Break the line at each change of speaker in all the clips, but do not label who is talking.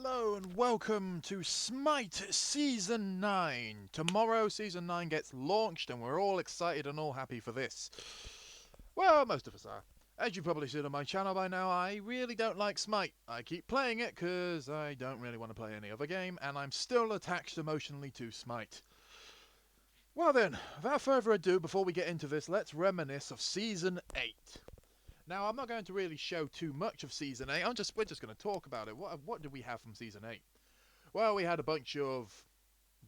Hello and welcome to Smite Season 9. Tomorrow Season 9 gets launched and we're all excited and all happy for this. Well, most of us are. As you've probably seen on my channel by now, I really don't like Smite. I keep playing it because I don't really want to play any other game and I'm still attached emotionally to Smite. Well then, without further ado, before we get into this, let's reminisce of Season 8. Now, I'm not going to really show too much of Season 8, we're just going to talk about it. What did we have from Season 8? Well, we had a bunch of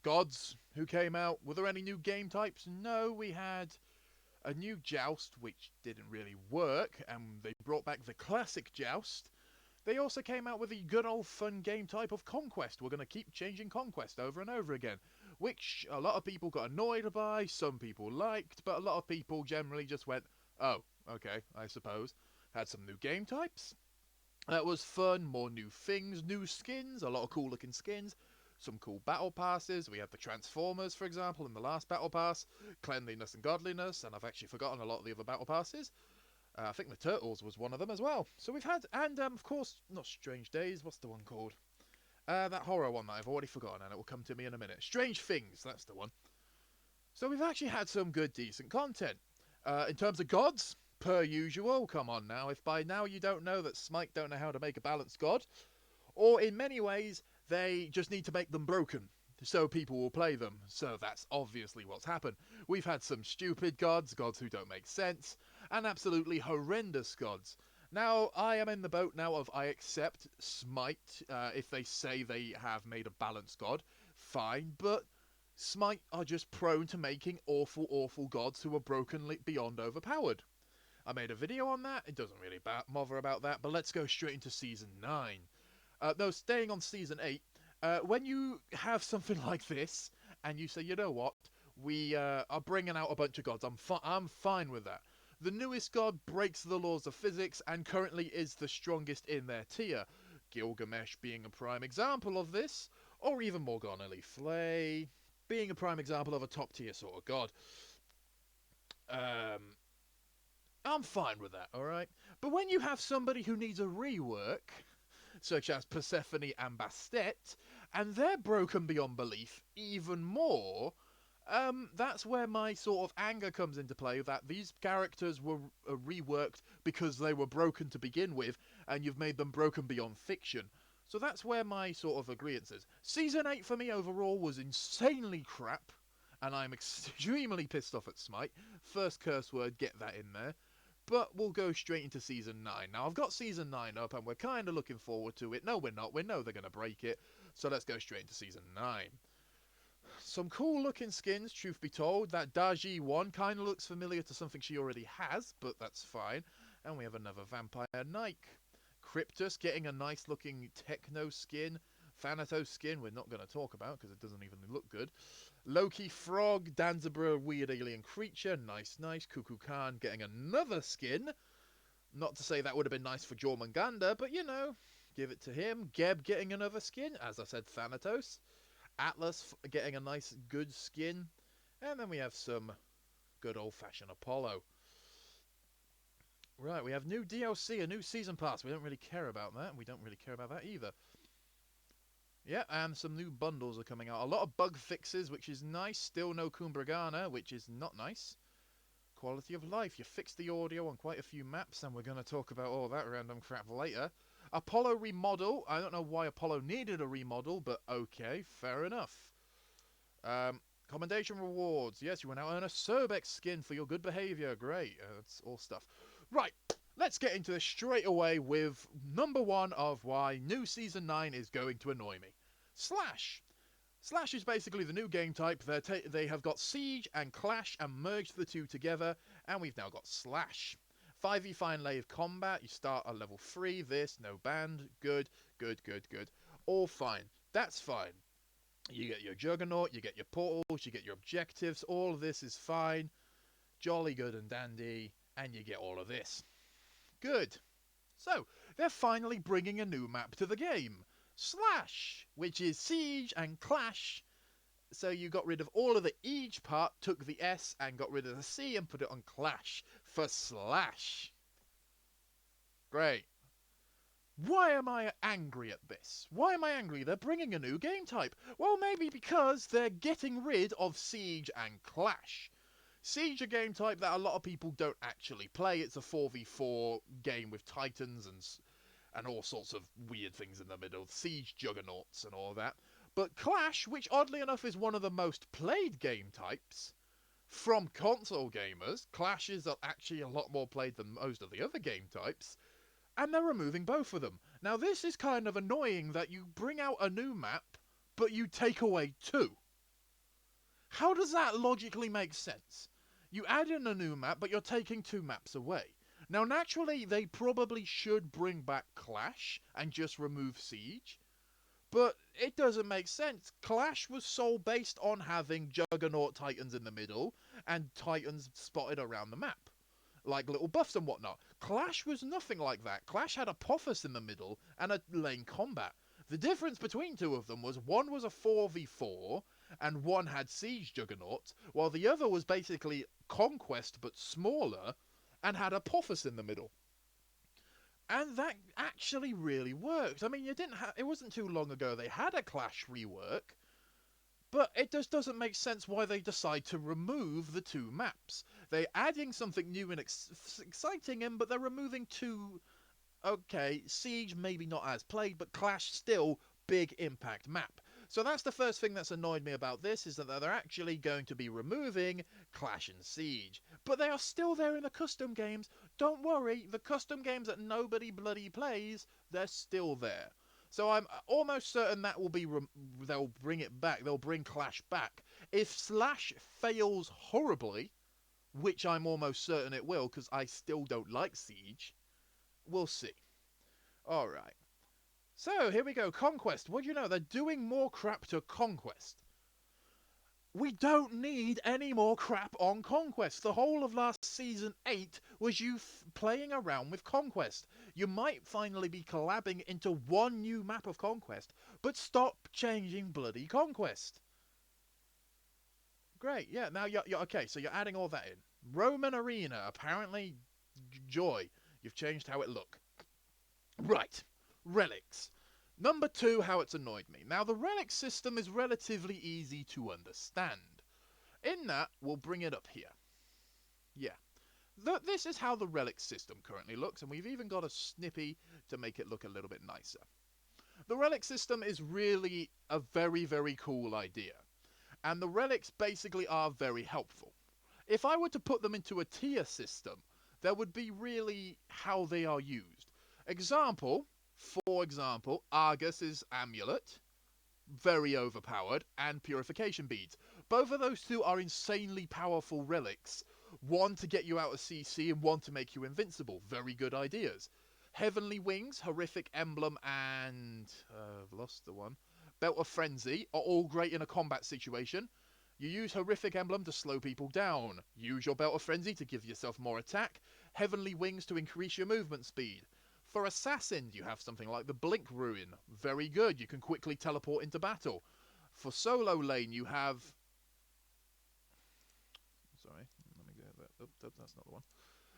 gods who came out. Were there any new game types? No, we had a new joust, which didn't really work, and they brought back the classic joust. They also came out with a good old fun game type of conquest. We're going to keep changing conquest over and over again, which a lot of people got annoyed by, some people liked, but a lot of people generally just went, oh, okay, I suppose. Had some new game types. That was fun, more new things, new skins, a lot of cool looking skins, some cool battle passes. We had the Transformers, for example, in the last battle pass, Cleanliness and Godliness, and I've actually forgotten a lot of the other battle passes. I think the Turtles was one of them as well. So we've had, and of course, not Strange Days, what's the one called? That horror one that I've already forgotten, and it will come to me in a minute. Strange Things, that's the one. So we've actually had some good, decent content. In terms of gods, per usual, come on now, if by now you don't know that Smite don't know how to make a balanced god, or in many ways, they just need to make them broken, so people will play them. So that's obviously what's happened. We've had some stupid gods, gods who don't make sense, and absolutely horrendous gods. Now, I am in the boat now of I accept Smite, if they say they have made a balanced god, fine, but Smite are just prone to making awful, awful gods who are broken beyond overpowered. I made a video on that, it doesn't really bother about that, but let's go straight into Season 9. No, staying on Season 8, when you have something like this, and you say, you know what, we are bringing out a bunch of gods, I'm fine with that. The newest god breaks the laws of physics, and currently is the strongest in their tier. Gilgamesh being a prime example of this, or even Morgana Le Fay being a prime example of a top tier sort of god. I'm fine with that, alright? But when you have somebody who needs a rework, such as Persephone and Bastet, and they're broken beyond belief even more, that's where my sort of anger comes into play, that these characters were reworked because they were broken to begin with, and you've made them broken beyond fiction. So that's where my sort of agreement is. Season 8 for me overall was insanely crap, and I'm extremely pissed off at Smite. First curse word, get that in there. But we'll go straight into Season 9. Now, I've got Season 9 up, and we're kind of looking forward to it. No, we're not. We know they're going to break it. So let's go straight into Season 9. Some cool looking skins, truth be told. That Daji one kind of looks familiar to something she already has, but that's fine. And we have another Vampire Knight. Cryptus getting a nice looking Techno skin. Thanatos skin we're not going to talk about because it doesn't even look good. Loki Frog, Danzebra Weird Alien Creature, nice, nice. Cuckoo Khan getting another skin. Not to say that would have been nice for Jormungandr, but you know, give it to him. Geb getting another skin, as I said, Thanatos. Atlas getting a nice, good skin. And then we have some good old-fashioned Apollo. Right, we have new DLC, a new Season Pass. We don't really care about that. We don't really care about that either. Yeah, and some new bundles are coming out. A lot of bug fixes, which is nice. Still no Kumbragana, which is not nice. Quality of life. You fixed the audio on quite a few maps, and we're going to talk about all that random crap later. Apollo remodel. I don't know why Apollo needed a remodel, but okay, fair enough. Commendation rewards. Yes, you will now earn a Cerbex skin for your good behavior. Great. That's all stuff. Right, let's get into this straight away with number one of why new Season 9 is going to annoy me. Slash. Slash is basically the new game type. They have got Siege and Clash and merged the two together, and we've now got Slash. 5v5 lane combat, you start at level 3, this, no band, good, good, good, good. All fine, that's fine. You get your Juggernaut, you get your portals, you get your objectives, all of this is fine. Jolly good and dandy, and you get all of this. Good. So, they're finally bringing a new map to the game. Slash, which is Siege and Clash. So you got rid of all of the Siege part, took the S and got rid of the C and put it on Clash for Slash. Great. Why am I angry at this? Why am I angry? They're bringing a new game type. Well, maybe because they're getting rid of Siege and Clash. Siege, a game type that a lot of people don't actually play. It's a 4v4 game with titans and all sorts of weird things in the middle. Siege juggernauts and all that. But Clash, which oddly enough is one of the most played game types from console gamers, Clash is actually a lot more played than most of the other game types, and they're removing both of them. Now, this is kind of annoying that you bring out a new map, but you take away two. How does that logically make sense? You add in a new map, but you're taking two maps away. Now, naturally, they probably should bring back Clash and just remove Siege, but it doesn't make sense. Clash was sold based on having Juggernaut Titans in the middle and Titans spotted around the map, like little buffs and whatnot. Clash was nothing like that. Clash had Apophis in the middle and a lane combat. The difference between two of them was one was a 4v4 and one had Siege Juggernaut, while the other was basically Conquest but smaller and had Apophis in the middle. And that actually really worked. I mean, it wasn't too long ago they had a Clash rework, but it just doesn't make sense why they decide to remove the two maps. They're adding something new and exciting in, but they're removing two. Okay, Siege maybe not as played, but Clash still big impact map. So that's the first thing that's annoyed me about this, is that they're actually going to be removing Clash and Siege. But they are still there in the custom games. Don't worry, the custom games that nobody bloody plays, they're still there. So I'm almost certain that will be they'll bring it back. They'll bring Clash back. If Slash fails horribly, which I'm almost certain it will, because I still don't like Siege, we'll see. Alright. So, here we go. Conquest. What do you know? They're doing more crap to Conquest. We don't need any more crap on Conquest. The whole of last season 8 was you playing around with Conquest. You might finally be collabing into one new map of Conquest, but stop changing bloody Conquest. Great, yeah, now you're okay, so you're adding all that in. Roman Arena, apparently, joy. You've changed how it look. Right, relics. Number 2, how it's annoyed me. Now, the relic system is relatively easy to understand. In that, we'll bring it up here. Yeah. This is how the relic system currently looks, and we've even got a snippy to make it look a little bit nicer. The relic system is really a very, very cool idea, and the relics basically are very helpful. If I were to put them into a tier system, there would be really how they are used. For example, Argus's amulet, very overpowered, and purification beads. Both of those two are insanely powerful relics. One to get you out of CC and one to make you invincible. Very good ideas. Heavenly Wings, Horrific Emblem, and I've lost the one. Belt of Frenzy are all great in a combat situation. You use Horrific Emblem to slow people down. Use your Belt of Frenzy to give yourself more attack. Heavenly Wings to increase your movement speed. For Assassin, you have something like the Blink Ruin. Very good, you can quickly teleport into battle. For Solo Lane, you have... Sorry, let me get that. Oh, that's not the one.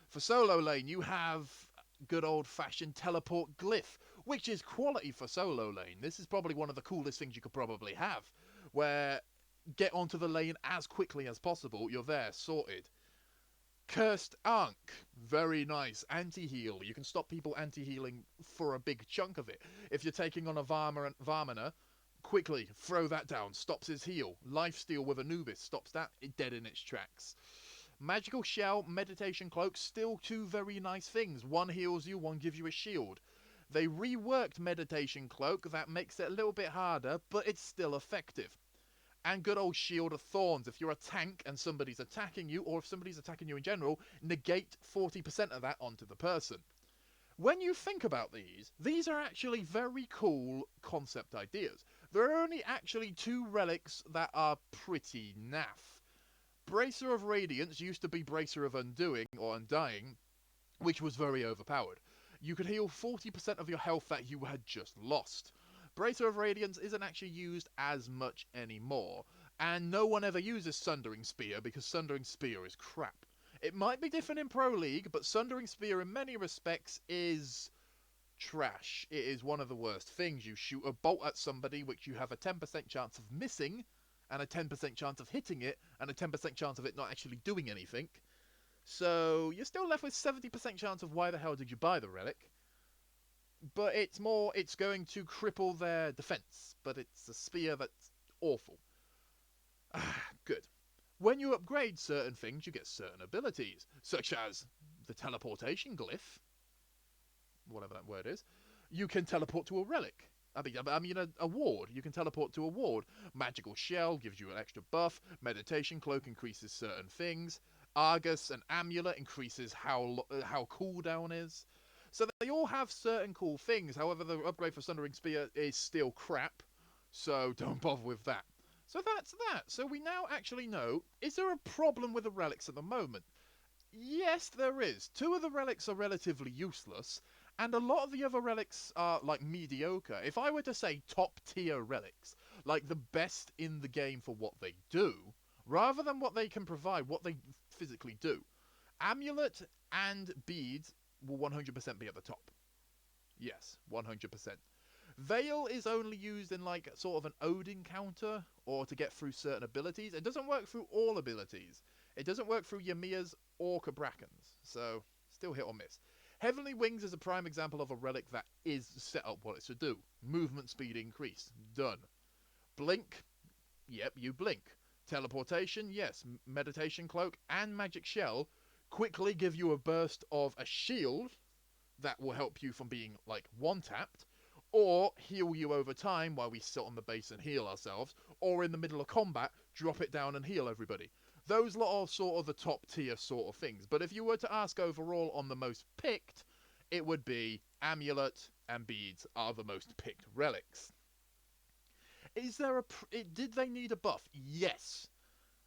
For Solo Lane, you have good old-fashioned teleport glyph, which is quality for Solo Lane. This is probably one of the coolest things you could probably have, where get onto the lane as quickly as possible, you're there, sorted. Cursed Ankh, very nice. Anti-heal, you can stop people anti-healing for a big chunk of it. If you're taking on a Varmana, quickly throw that down, stops his heal. Lifesteal with Anubis, stops that dead in its tracks. Magical Shell, Meditation Cloak, still two very nice things. One heals you, one gives you a shield. They reworked Meditation Cloak, that makes it a little bit harder, but it's still effective. And good old Shield of Thorns. If you're a tank and somebody's attacking you, or if somebody's attacking you in general, negate 40% of that onto the person. When you think about these are actually very cool concept ideas. There are only actually two relics that are pretty naff. Bracer of Radiance used to be Bracer of Undoing, or Undying, which was very overpowered. You could heal 40% of your health that you had just lost. Bracer of Radiance isn't actually used as much anymore, and no one ever uses Sundering Spear because Sundering Spear is crap. It might be different in Pro League, but Sundering Spear in many respects is trash. It is one of the worst things. You shoot a bolt at somebody which you have a 10% chance of missing, and a 10% chance of hitting it, and a 10% chance of it not actually doing anything. So you're still left with 70% chance of why the hell did you buy the relic. But it's going to cripple their defense. But it's a spear that's awful. Good. When you upgrade certain things, you get certain abilities, such as the teleportation glyph, whatever that word is. You can teleport to a relic. I mean a ward. You can teleport to a ward. Magical Shell gives you an extra buff. Meditation Cloak increases certain things. Argus and Amulet increases how cooldown is. So they all have certain cool things. However, the upgrade for Sundering Spear is still crap. So don't bother with that. So that's that. So we now actually know, is there a problem with the relics at the moment? Yes, there is. Two of the relics are relatively useless, and a lot of the other relics are, like, mediocre. If I were to say top tier relics, like the best in the game for what they do, rather than what they can provide, what they physically do, Amulet and Beads will 100% be at the top. Yes, 100%. Veil is only used in, like, sort of an Odin counter, or to get through certain abilities. It doesn't work through all abilities. It doesn't work through Yamiya's or Kabrakans, so still hit or miss. Heavenly Wings is a prime example of a relic that is set up what it should do. Movement speed increase. Done. Blink. Yep, you blink. Teleportation, yes. Meditation Cloak and Magic Shell quickly give you a burst of a shield that will help you from being, like, one-tapped, or heal you over time while we sit on the base and heal ourselves, or in the middle of combat, drop it down and heal everybody. Those lot are sort of the top tier sort of things. But if you were to ask overall on the most picked, it would be Amulet and Beads are the most picked relics. Is there did they need a buff? Yes.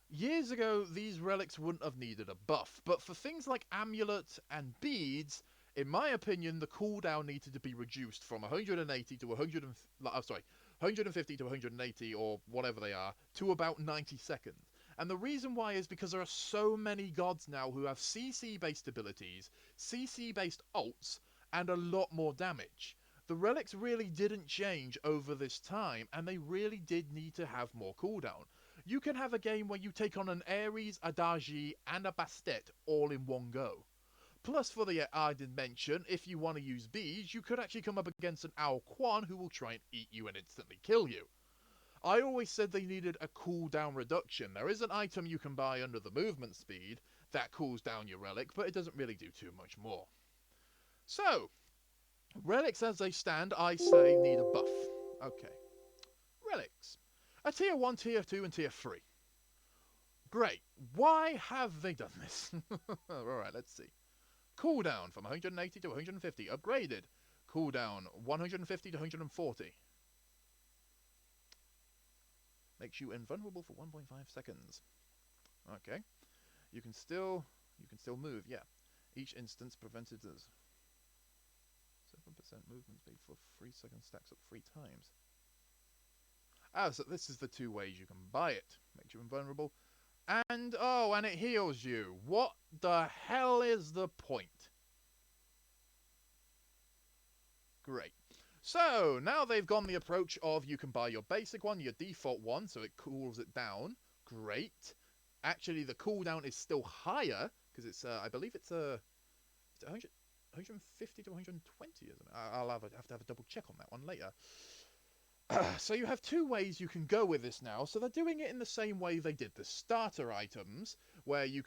Years ago, these relics wouldn't have needed a buff, but for things like Amulet and Beads, in my opinion, the cooldown needed to be reduced from 180 to 100. Sorry, 150 to 180 or whatever they are to about 90 seconds. And the reason why is because there are so many gods now who have CC based abilities, CC based ults, and a lot more damage. The relics really didn't change over this time, and they really did need to have more cooldown. You can have a game where you take on an Ares, a Daji, and a Bastet all in one go. Plus, for the added mention, if you want to use bees, you could actually come up against an Ao Quan who will try and eat you and instantly kill you. I always said they needed a cooldown reduction. There is an item you can buy under the movement speed that cools down your relic, but it doesn't really do too much more. So, relics as they stand, I say need a buff. Okay. Relics. A tier 1, tier 2, and tier 3. Great. Why have they done this? Alright, let's see. Cooldown from 180 to 150. Upgraded. Cooldown 150 to 140. Makes you invulnerable for 1.5 seconds. Okay. You can still move, yeah. Each instance prevented as 7% movement speed for 3 seconds stacks up 3 times. Ah, so this is the 2 ways you can buy it. Makes you invulnerable. And, oh, and it heals you. What the hell is the point? Great. So, now they've gone the approach of you can buy your basic one, your default one, so it cools it down. Great. Actually, the cooldown is still higher, because it's, I believe it's 150 to 120, isn't it? I'll have to have a double check on that one later. So you have 2 ways you can go with this now. So they're doing it in the same way they did the starter items, where you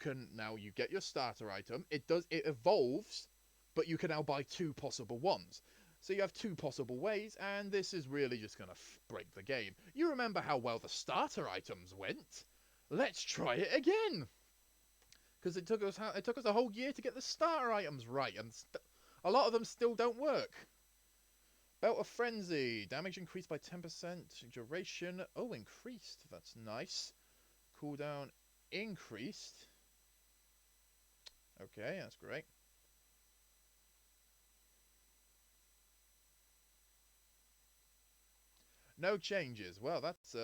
get your starter item. It evolves, but you can now buy 2 possible ones. So you have 2 possible ways, and this is really just going to break the game. You remember how well the starter items went? Let's try it again! Because it took us a whole year to get the starter items right, and a lot of them still don't work. Belt of Frenzy. Damage increased by 10%. Duration. Oh, increased. That's nice. Cooldown increased. Okay, that's great. No changes. Well, that's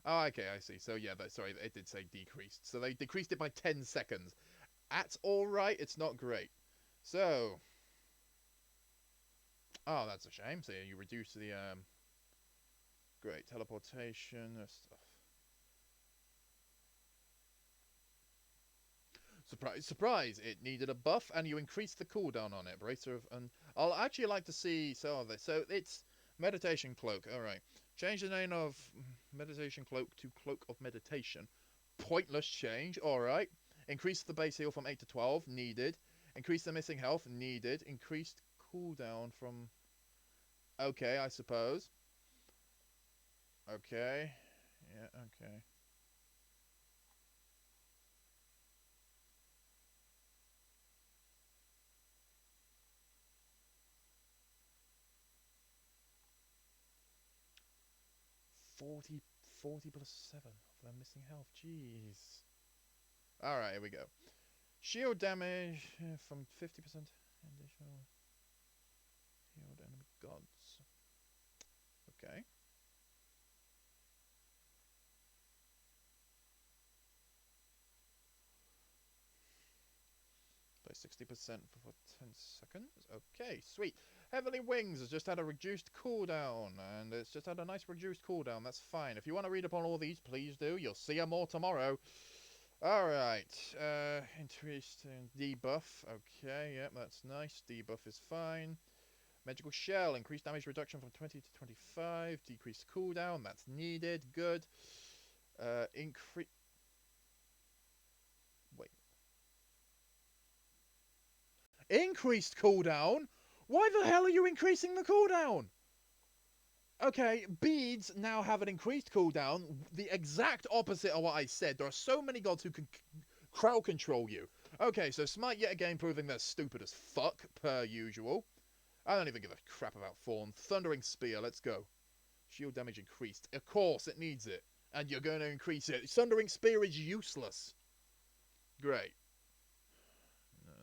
Oh, okay, I see. So yeah, sorry, it did say decreased. So they decreased it by 10 seconds. That's all right. It's not great. So Oh, that's a shame. So you reduce the great teleportation stuff. Surprise, surprise! It needed a buff, and you increased the cooldown on it. Bracer of, and I'll actually like to see some of this. So it's meditation cloak. All right, change the name of meditation cloak to cloak of meditation. Pointless change. All right. Increase the base heal from 8 to 12. Needed. Increase the missing health. Needed. Increased cooldown from. Okay, I suppose. Okay. Yeah. Okay. 40, 40 plus 7 of their missing health. Jeez. Alright, here we go. Shield damage from 50% additional healed enemy gods. Okay. By 60% for 10 seconds. Okay, sweet. Heavenly Wings has just had a reduced cooldown, and it's just had a nice reduced cooldown. That's fine. If you want to read upon all these, please do. You'll see them more tomorrow. Alright, increased debuff. Okay, yep, that's nice. Debuff is fine. Magical Shell, increased damage reduction from 20 to 25. Decreased cooldown, that's needed. Good. Increase. Wait. Increased cooldown? Why the hell are you increasing the cooldown? Okay, beads now have an increased cooldown, the exact opposite of what I said. There are so many gods who can crowd control you. Okay, so Smite yet again proving they're stupid as fuck, per usual. I don't even give a crap about Thorn. Thundering Spear, let's go. Shield damage increased. Of course, it needs it. And you're going to increase it. Thundering Spear is useless. Great.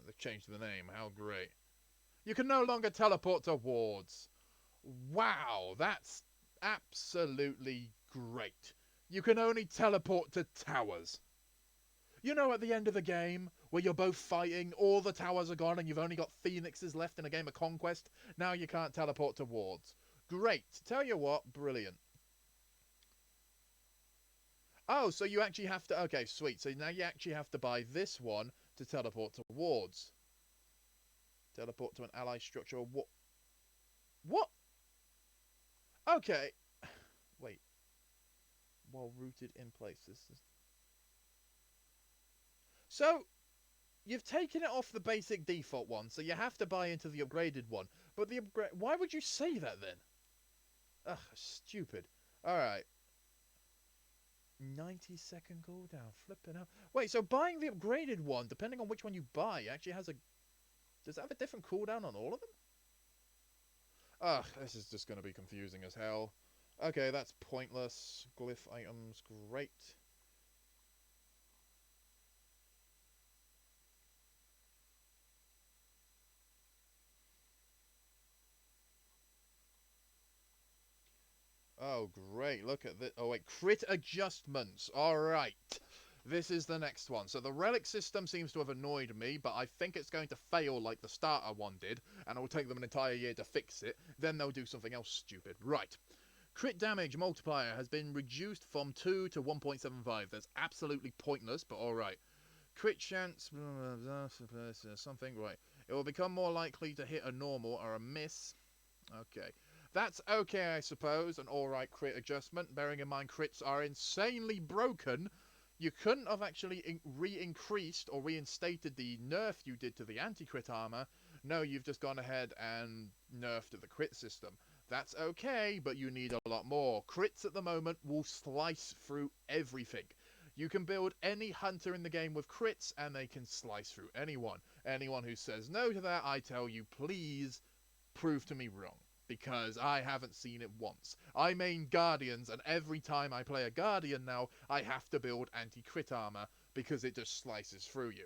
They've changed the name. How great. You can no longer teleport to wards. Wow, that's absolutely great. You can only teleport to towers. You know, at the end of the game, where you're both fighting, all the towers are gone, and you've only got phoenixes left in a game of Conquest. Now you can't teleport to wards. Great. Tell you what, brilliant. Oh, so you actually have to... Okay, sweet. So now you actually have to buy this one to teleport to wards. Teleport to an ally structure. What? What? Okay. Wait. While rooted in place. This is... So, you've taken it off the basic default one, so you have to buy into the upgraded one. But the upgrade... Why would you say that, then? Ugh, stupid. Alright. 90-second cooldown. Flipping out. Wait, so buying the upgraded one, depending on which one you buy, actually has a... Does it have a different cooldown on all of them? Ugh, this is just going to be confusing as hell. Okay, that's pointless. Glyph items, great. Oh, great. Look at this. Oh, wait. Crit adjustments. All right. This is the next one. So the relic system seems to have annoyed me, but I think it's going to fail like the starter one did, and it will take them an entire year to fix it. Then they'll do something else stupid. Right. Crit damage multiplier has been reduced from 2 to 1.75. That's absolutely pointless, but alright. Crit chance, something, right. It will become more likely to hit a normal or a miss. Okay. That's okay, I suppose. An alright crit adjustment. Bearing in mind crits are insanely broken. You couldn't have actually re-increased or reinstated the nerf you did to the anti-crit armor. No, you've just gone ahead and nerfed the crit system. That's okay, but you need a lot more. Crits at the moment will slice through everything. You can build any hunter in the game with crits, and they can slice through anyone. Anyone who says no to that, I tell you, please prove to me wrong. Because I haven't seen it once. I main Guardians, and every time I play a Guardian now, I have to build anti-crit armor, because it just slices through you.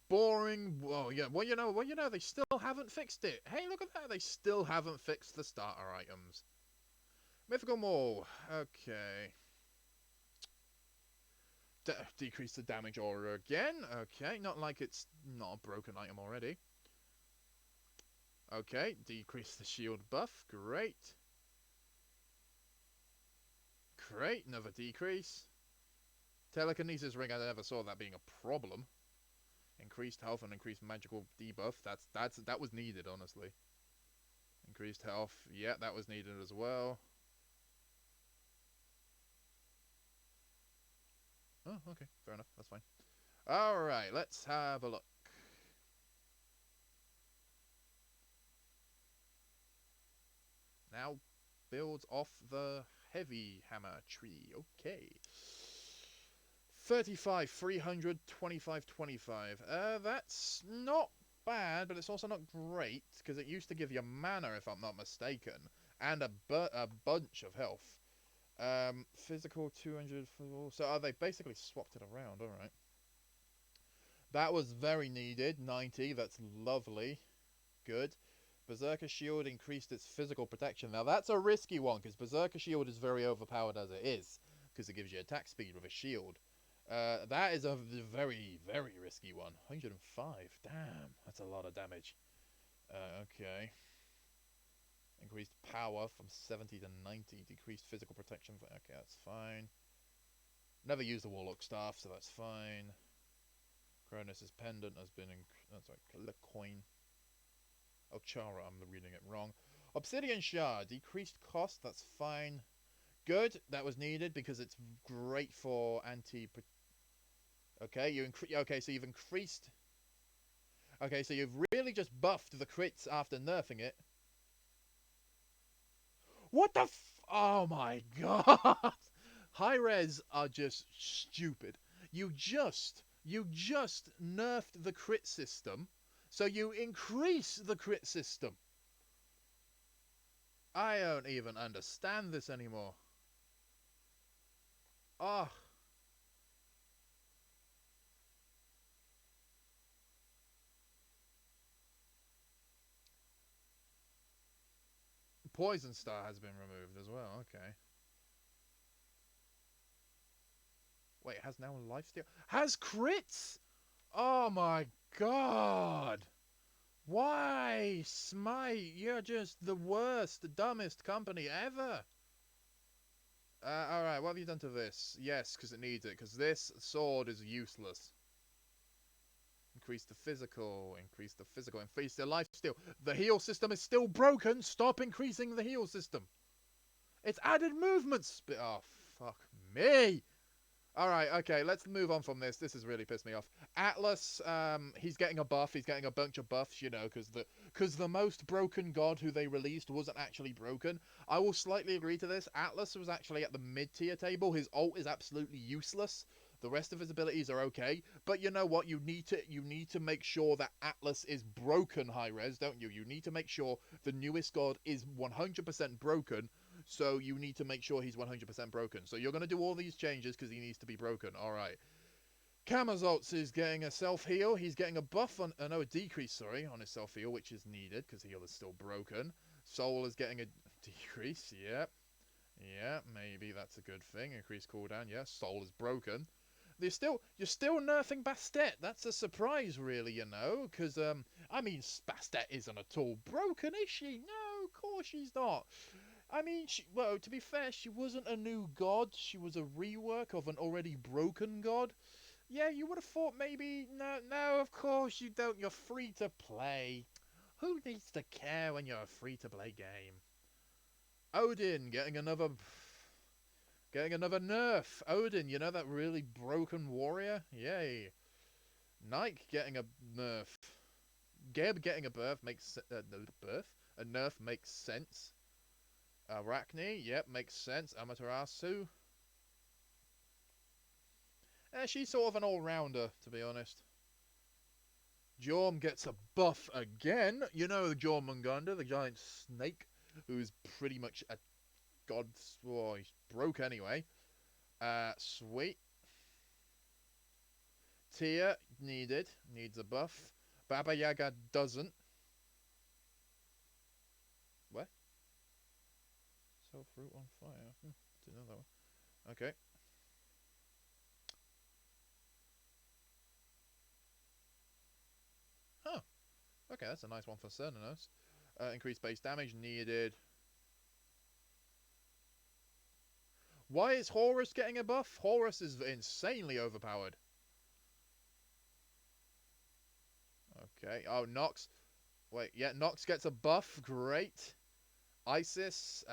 Boring. Well, yeah. Well, you know, they still haven't fixed it. Hey, look at that. They still haven't fixed the starter items. Mythical Maul. Okay. Decrease the damage aura again. Okay. Not like it's not a broken item already. Okay, decrease the shield buff. Great. Great, another decrease. Telekinesis ring, I never saw that being a problem. Increased health and increased magical debuff. That was needed, honestly. Increased health. Yeah, that was needed as well. Oh, okay. Fair enough. That's fine. Alright, let's have a look. Now builds off the heavy hammer tree. Okay. 35, 300, 25, 25. That's not bad, but it's also not great, because it used to give you mana, if I'm not mistaken, and a bunch of health. Physical 200, so they basically swapped it around, alright. That was very needed, 90, that's lovely. Good. Berserker Shield increased its physical protection. Now that's a risky one, because Berserker Shield is very overpowered as it is, because it gives you attack speed with a shield. That is a very, very risky one. 105. Damn, that's a lot of damage. Okay. Increased power from 70 to 90. Decreased physical protection. Okay, that's fine. Never used the Warlock Staff, so that's fine. Cronus' Pendant has been... That's like coin. Oh, Chara, I'm reading it wrong. Obsidian Shard. Decreased cost, that's fine. Good, that was needed because it's great for anti... Okay, okay, so you've increased... Okay, so you've really just buffed the crits after nerfing it. What the Oh my god! High res are just stupid. You just nerfed the crit system, so you increase the crit system. I don't even understand this anymore. Ah. Oh. Poison Star has been removed as well, okay. Wait, has now lifesteal? Has crits? Oh my god! Why, Smite? You're just the worst, the dumbest company ever. Alright, what have you done to this? Yes, because it needs it, because this sword is useless. Increase the physical, increase the lifesteal. The heal system is still broken. Stop increasing the heal system. It's added movements. Oh, fuck me. Alright, okay, let's move on from this. This has really pissed me off. Atlas, he's getting a buff. He's getting a bunch of buffs, you know, because the most broken god who they released wasn't actually broken. I will slightly agree to this. Atlas was actually at the mid-tier table. His ult is absolutely useless. The rest of his abilities are okay. But you know what? You need to make sure that Atlas is broken high res, don't you? You need to make sure the newest god is 100% broken. So you need to make sure he's 100% broken. So you're going to do all these changes because he needs to be broken. Alright. Camazotz is getting a self-heal. He's getting a buff on... no, a decrease, sorry, on his self-heal, which is needed because heal is still broken. Soul is getting a decrease. Yep. Yeah, maybe that's a good thing. Increased cooldown. Yeah, Soul is broken. You're still nerfing Bastet. That's a surprise, really, you know, because, I mean, Bastet isn't at all broken, is she? No, of course she's not. I mean, well, to be fair, she wasn't a new god. She was a rework of an already broken god. Yeah, you would have thought maybe... No, of course you don't. You're free to play. Who needs to care when you're a free-to-play game? Odin getting another... nerf. Odin, you know that really broken warrior? Yay. Nike getting a nerf. Geb getting a a nerf makes sense. Arachne, yep, makes sense. Amaterasu. She's sort of an all-rounder, to be honest. Jorm gets a buff again. You know the Jormungandr, the giant snake, who's pretty much a god. Oh, he's broke anyway. Sweet. Tia, needs a buff. Baba Yaga doesn't. What? Sell fruit on fire. Didn't know that one. Okay. Huh. Okay, that's a nice one for Cernanos. Increased base damage needed. Why is Horus getting a buff? Horus is insanely overpowered. Okay. Oh, Nox. Wait, yeah, Nox gets a buff. Great. Isis.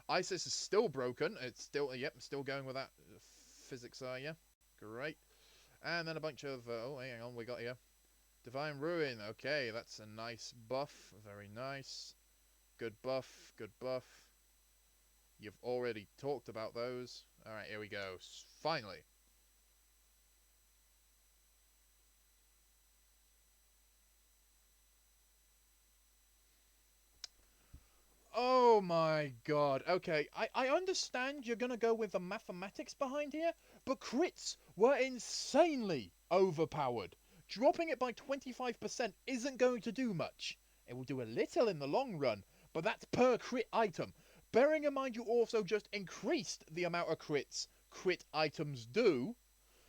Isis is still broken. It's still, yep, still going with that physics, are you? Great. And then a bunch of, oh, hang on, we got here. Divine Ruin. Okay, that's a nice buff. Very nice. Good buff. Good buff. You've already talked about those. Alright, here we go. Finally. Oh my god. Okay, I understand you're gonna go with the mathematics behind here, but crits were insanely overpowered. Dropping it by 25% isn't going to do much. It will do a little in the long run, but that's per crit item. Bearing in mind you also just increased the amount of crits crit items do.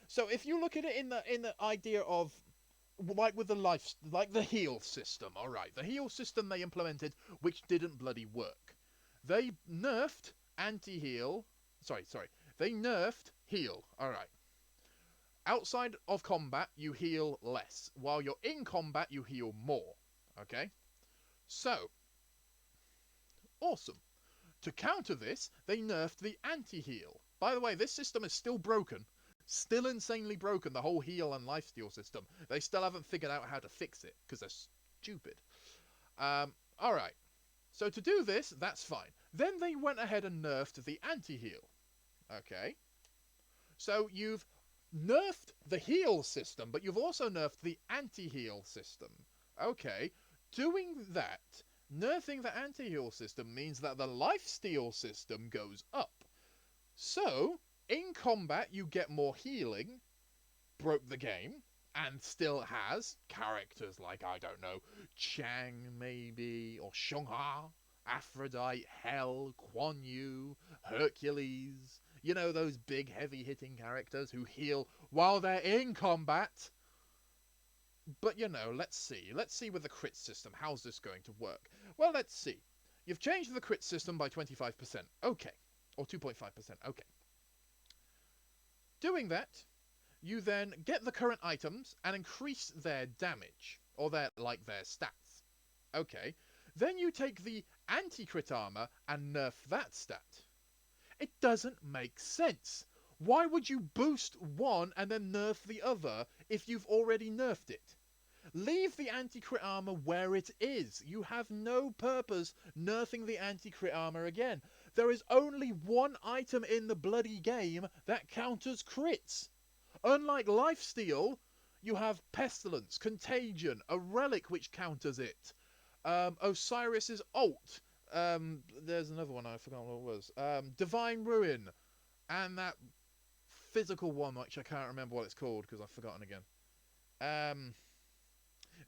So if you look at it in the idea of like with the life, like the heal system, all right, the heal system they implemented, which didn't bloody work. They nerfed anti-heal. Sorry. They nerfed heal. All right. Outside of combat, you heal less. While you're in combat, you heal more. Okay. So awesome. To counter this, they nerfed the anti-heal. By the way, this system is still broken. Still insanely broken, the whole heal and lifesteal system. They still haven't figured out how to fix it, because they're stupid. Alright. So to do this, that's fine. Then they went ahead and nerfed the anti-heal. Okay. So you've nerfed the heal system, but you've also nerfed the anti-heal system. Okay. Doing that, nerfing the anti-heal system means that the lifesteal system goes up. So, in combat, you get more healing, broke the game, and still has characters like, I don't know, Chang maybe, or Shungha, Aphrodite, Hel, Quan Yu, Hercules. You know, those big heavy-hitting characters who heal while they're in combat. But, you know, let's see. Let's see with the crit system. How's this going to work? Well, let's see. You've changed the crit system by 25%. Okay. Or 2.5%. Okay. Doing that, you then get the current items and increase their damage. Or their stats. Okay. Then you take the anti-crit armor and nerf that stat. It doesn't make sense. Why would you boost one and then nerf the other if you've already nerfed it? Leave the anti-crit armor where it is. You have no purpose nerfing the anti-crit armor again. There is only one item in the bloody game that counters crits. Unlike lifesteal, you have Pestilence, Contagion, a relic which counters it. Osiris's ult. There's another one, I forgot what it was. Divine Ruin. And that physical one, which I can't remember what it's called because I've forgotten again.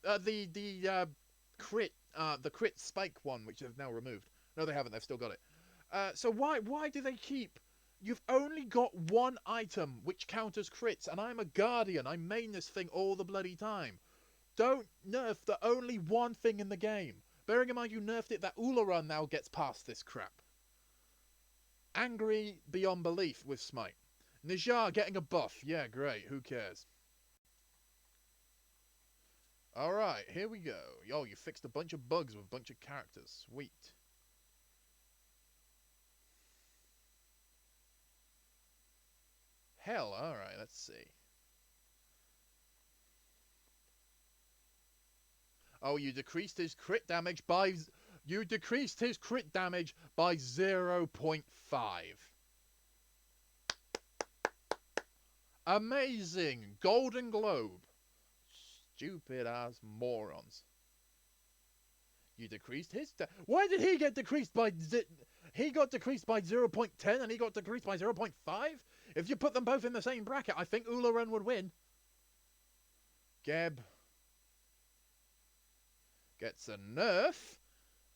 The crit spike one, which they've now removed. No, they haven't. They've still got it. So why do they keep? You've only got one item which counters crits, and I'm a guardian. I main this thing all the bloody time. Don't nerf the only one thing in the game. Bearing in mind you nerfed it, that Ularan now gets past this crap. Angry beyond belief with Smite. Nijar getting a buff. Yeah, great. Who cares? Alright, here we go. Yo, you fixed a bunch of bugs with a bunch of characters. Sweet. Hell, alright, let's see. Oh, you decreased his crit damage by... You decreased his crit damage by 0.5. Amazing! Golden Globe. Stupid ass morons. You decreased his... Why did he get decreased by... He got decreased by 0.10 and he got decreased by 0.5? If you put them both in the same bracket, I think Ularan would win. Geb gets a nerf.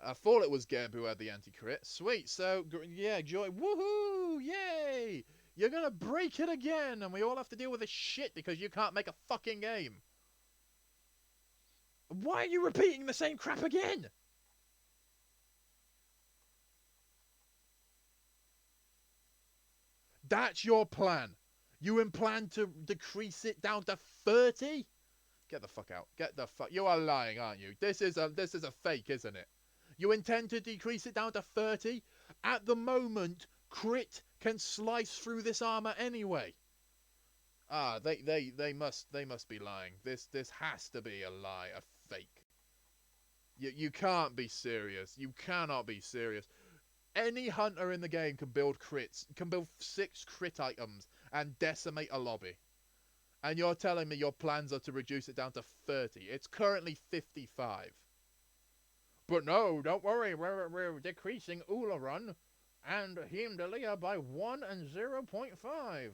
I thought it was Geb who had the anti-crit. Sweet, so, yeah, Joy. Woohoo! Yay! You're gonna break it again, and we all have to deal with this shit because you can't make a fucking game. Why are you repeating the same crap again? That's your plan. You plan to decrease it down to 30? Get the fuck out. Get the fuck. You are lying, aren't you? This is a fake, isn't it? You intend to decrease it down to 30? At the moment, crit can slice through this armor anyway. Ah, they must be lying. This has to be a lie, a fake. You can't be serious. You cannot be serious. Any hunter in the game can build crits, can build 6 crit items and decimate a lobby. And you're telling me your plans are to reduce it down to 30. It's currently 55. But no, don't worry, we're decreasing Ularun and Heimdallia by 1 and 0.5.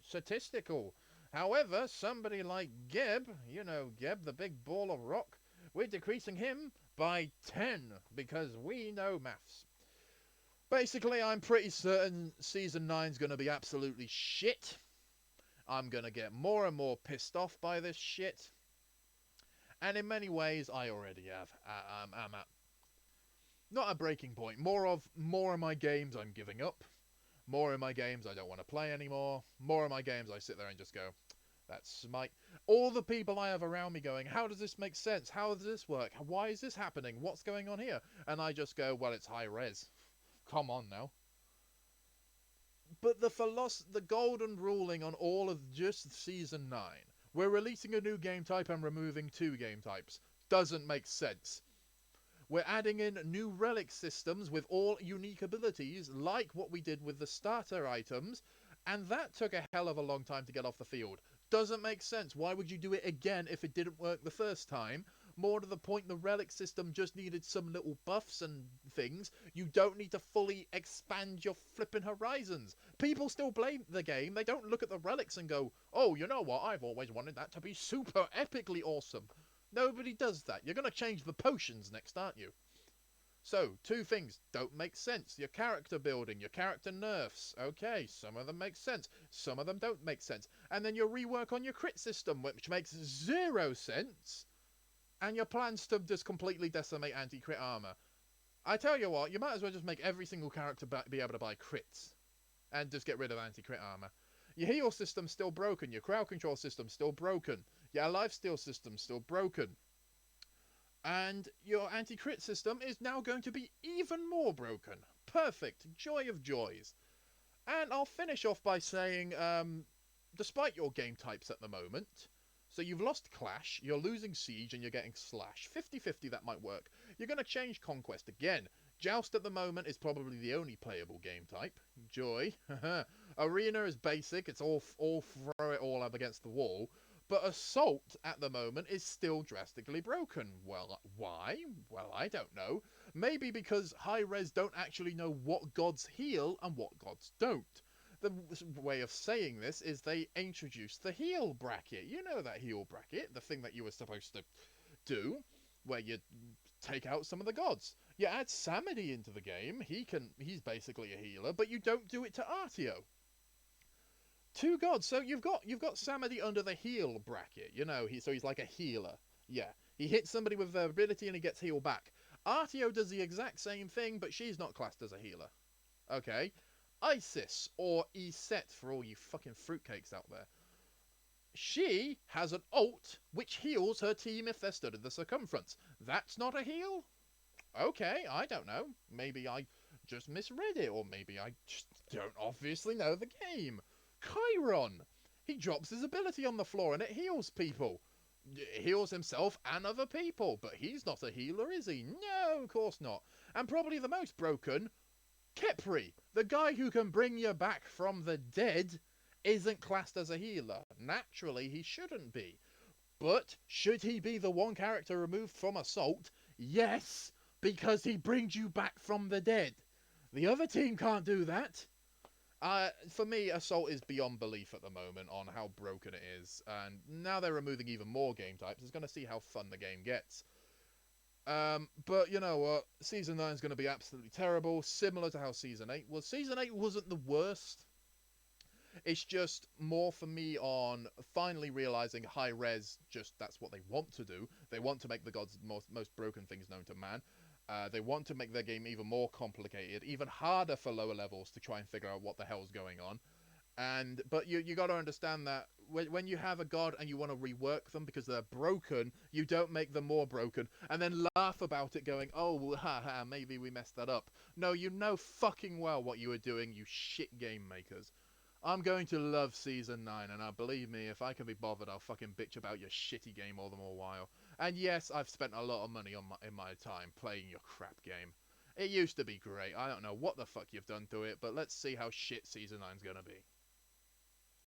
Statistical. However, somebody like Geb, you know Geb, the big ball of rock, we're decreasing him by 10 because we know maths. Basically, I'm pretty certain Season 9's going to be absolutely shit. I'm going to get more and more pissed off by this shit. And in many ways, I already have. I'm at not a breaking point. More of my games I'm giving up. More of my games I don't want to play anymore. More of my games I sit there and just go, that's Smite. All the people I have around me going, how does this make sense? How does this work? Why is this happening? What's going on here? And I just go, well, it's high res. Come on now. But the golden ruling on all of just Season 9, we're releasing a new game type and removing 2 game types, doesn't make sense. We're adding in new relic systems with all unique abilities, like what we did with the starter items, and that took a hell of a long time to get off the field. Doesn't make sense. Why would you do it again if it didn't work the first time? More to the point, the relic system just needed some little buffs and things. You don't need to fully expand your flipping horizons. People still play the game. They don't look at the relics and go, oh, you know what? I've always wanted that to be super epically awesome. Nobody does that. You're going to change the potions next, aren't you? So, 2 things don't make sense. Your character building, your character nerfs. Okay, some of them make sense. Some of them don't make sense. And then your rework on your crit system, which makes 0 sense. And your plans to just completely decimate anti-crit armor. I tell you what, you might as well just make every single character be able to buy crits. And just get rid of anti-crit armor. Your heal system's still broken. Your crowd control system's still broken. Your lifesteal system's still broken. And your anti-crit system is now going to be even more broken. Perfect. Joy of joys. And I'll finish off by saying, despite your game types at the moment, so you've lost Clash, you're losing Siege, and you're getting Slash. 50-50, that might work. You're going to change Conquest again. Joust at the moment is probably the only playable game type. Joy. Arena is basic. It's all throw it all up against the wall. But Assault at the moment is still drastically broken. Well, why? Well, I don't know. Maybe because high res don't actually know what gods heal and what gods don't. The way of saying this is they introduced the heal bracket. You know that heal bracket, the thing that you were supposed to do, where you take out some of the gods. You add Samedi into the game. He's basically a healer, but you don't do it to Artio. 2 gods. So you've got Samedi under the heal bracket. You know, he's like a healer. Yeah, he hits somebody with their ability and he gets healed back. Artio does the exact same thing, but she's not classed as a healer. Okay, Isis, or Iset for all you fucking fruitcakes out there. She has an ult which heals her team if they're stood in the circumference. That's not a heal? Okay, I don't know. Maybe I just misread it, or maybe I just don't obviously know the game. Chiron! He drops his ability on the floor and it heals people. It heals himself and other people, but he's not a healer, is he? No, of course not. And probably the most broken, Kepri, the guy who can bring you back from the dead, isn't classed as a healer. Naturally, he shouldn't be. But should he be the one character removed from Assault? Yes, because he brings you back from the dead. The other team can't do that. For me, Assault is beyond belief at the moment on how broken it is. And now they're removing even more game types. It's going to see how fun the game gets. But you know what? Season 9 is going to be absolutely terrible, similar to how Season 8 was. Season 8 wasn't the worst. It's just more for me on finally realizing high res, just that's what they want to do. They want to make the gods most broken things known to man. They want to make their game even more complicated, even harder for lower levels to try and figure out what the hell's going on. And but you got to understand that when you have a god and you want to rework them because they're broken, you don't make them more broken and then laugh about it, going, "Oh, haha, maybe we messed that up." No, you know fucking well what you were doing, you shit game makers. I'm going to love Season 9, and believe me, if I can be bothered, I'll fucking bitch about your shitty game all the more while. And yes, I've spent a lot of money in my time playing your crap game. It used to be great. I don't know what the fuck you've done to it, but let's see how shit Season 9's gonna be.